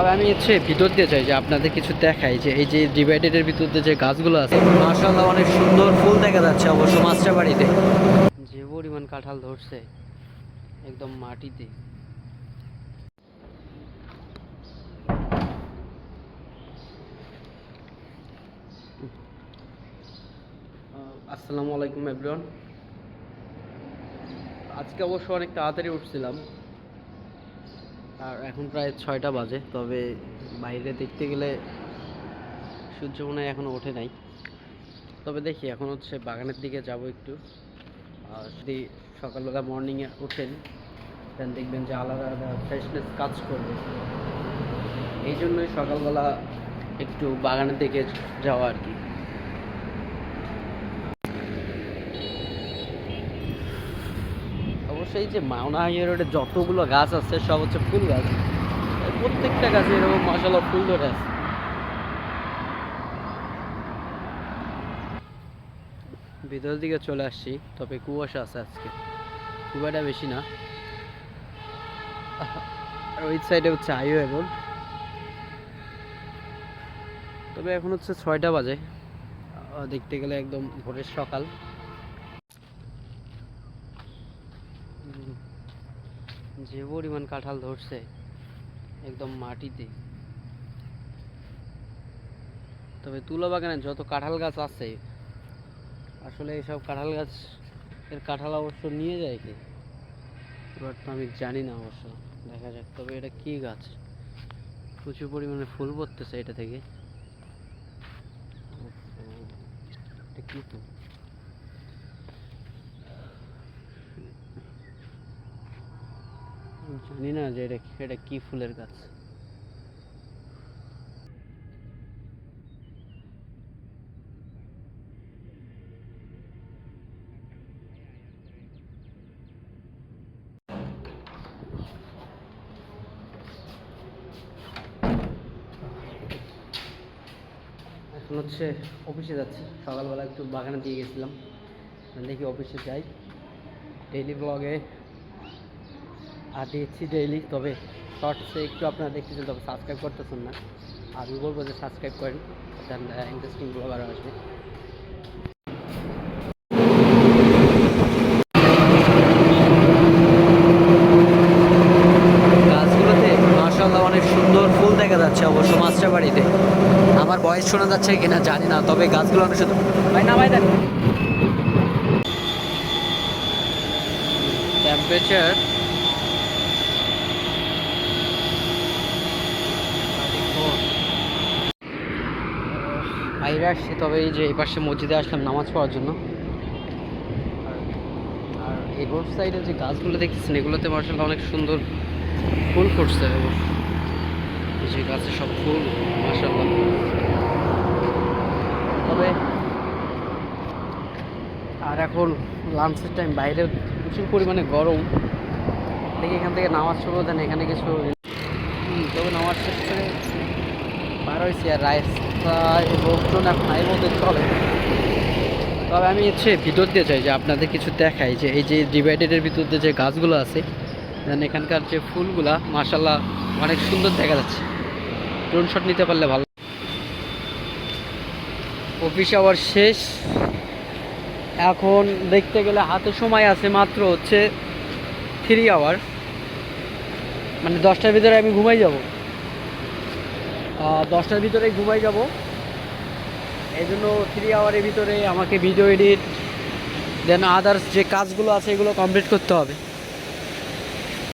তবে আমি ভিতর দিয়ে যাই যে আপনাদের কিছু দেখাই যে এই যে ডিভাইডেডের ভিতর দিয়ে যে গাছগুলো আছে মাশাআল্লাহ অনেক সুন্দর ফুল দেখা যাচ্ছে অবশ্য মাছটা বাড়িতে যে পরিমাণ কাঁঠাল ধরছে একদম মাটিতে। আসসালামু আলাইকুম এভরিওয়ান। আজকে অবশ্য অনেক তাড়াতাড়ি উঠছিলাম আর এখন প্রায় 6টা বাজে, তবে বাইরে দেখতে গেলে সূর্য মনে হয় এখনও ওঠে নাই। তবে দেখি এখন বাগানের দিকে যাব একটু। যদি সকালবেলা মর্নিংয়ে ওঠেন দেন দেখবেন যে আলাদা আলাদা ফ্রেশনেস কাজ করবে, এই জন্যই সকালবেলা একটু বাগানের দিকে যাওয়া আর কি। অবশ্যই যে মাওনা হাইওয়ে রোডে যতগুলো গাছ আছে সব ফুল গাছ, প্রত্যেকটা গাছে এরকম মাশাআল্লাহ ফুল ধরে আছে। ভিতরের দিকে চলে আসছি, তবে কুয়াশা আছে আজকে, খুব একটা বেশি না। আর ওই সাইডে হাইওয়ে রোড। তবে এখন 6টা বাজে, দেখতে গেলে একদম ভোরের সকাল। যে পরিমাণ কাঁঠাল ধরছে একদম মাটিতে। তবে তুলা বাগানে যত কাঁঠাল গাছ আছে আসলে এইসব কাঁঠাল গাছ এর কাঁঠাল অবশ্য নিয়ে যায় কি, এবার তো আমি জানি না, অবশ্য দেখা যাক। তবে এটা কি গাছ, প্রচুর পরিমাণে ফুল পড়তেছে এটা থেকে। এটা কি তো জানি না যে এটা কি ফুলের গাছ। এখন অফিসে যাচ্ছি, সকালবেলা একটু বাগানে দিয়ে গেছিলাম, দেখি অফিসে যাই। ডেইলি ব্লগে দিচ্ছি ডেইলি, তবে শর্টসে একটু আপনারা দেখতেছেন, তবে সাবস্ক্রাইব করতেছেন না। আমি বলবো যে সাবস্ক্রাইব করেন, দেন ইন্টারেস্টিং ব্লগ আরও আসবে। গাছগুলোতে মাশাআল্লাহ অনেক সুন্দর ফুল দেখা যাচ্ছে অবশ্য মাছটা বাড়িতে। আমার ভয়েস শোনা যাচ্ছে কিনা জানি না, তবে গাছগুলো অনেক সুন্দর। ভাই না ভাই দেন টেম্পারেচার বাইরে আসছি, তবে এই যে এই পাশে মসজিদে আসলাম নামাজ পড়ার জন্য। আর এই রোড সাইডে যে গাছগুলো দেখতেছেন এগুলোতে মাশাআল্লাহ অনেক সুন্দর ফুল ফুটছে অবশ্য। এই যে গাছে সব ফুল মাশাআল্লাহ। তবে আর এখন লাঞ্চের টাইম, বাইরে প্রচুর পরিমাণে গরম, দেখি এখান থেকে নামাজ পড়বো, দেন এখানে কিছু। তবে নামাজ শেষ করে বার হয়েছি, আর রাস্তায় লোকজন এখন নাই বলতে চলে। তবে আমি ভিতর দিয়ে যাই যে আপনাদের কিছু দেখাই যে এই যে ডিভাইডেডের ভিতর দিয়ে যে গাছগুলো আছে দেন এখানকার যে ফুলগুলা মাশাআল্লাহ অনেক সুন্দর দেখা যাচ্ছে। ড্রোন শট নিতে পারলে ভালো। অফিস আওয়ার শেষ, এখন দেখতে গেলে হাতে সময় আছে মাত্র 3 আওয়ার, মানে 10টার ভিতরে আমি ঘুমাই যাব। 10টার ভিতরে ঘুমাই যাব, এই জন্য 3 আওয়ারের ভিতরে আমাকে ভিডিও এডিট দেন আদার্স যে কাজগুলো আছে এগুলো কমপ্লিট করতে হবে।